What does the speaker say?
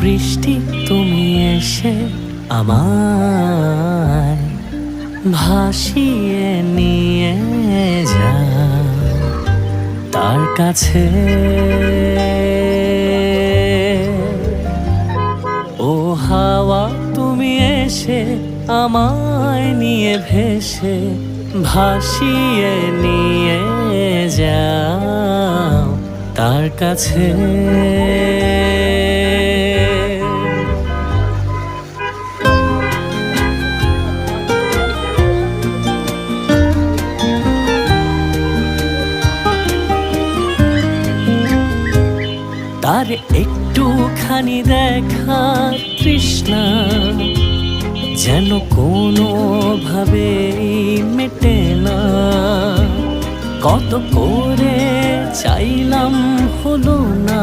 বৃষ্টি তুমি এসে আমায় ভাসিয়ে নিয়ে যা তার কাছে। ও হাওয়া তুমি এসে আমায় নিয়ে ভেসে ভাসিয়ে নিয়ে যাও তার কাছে। তার একটুখানি দেখা তৃষ্ণা যেন কোনোভাবেই মেটে না। কত করে চাইলাম হলো না।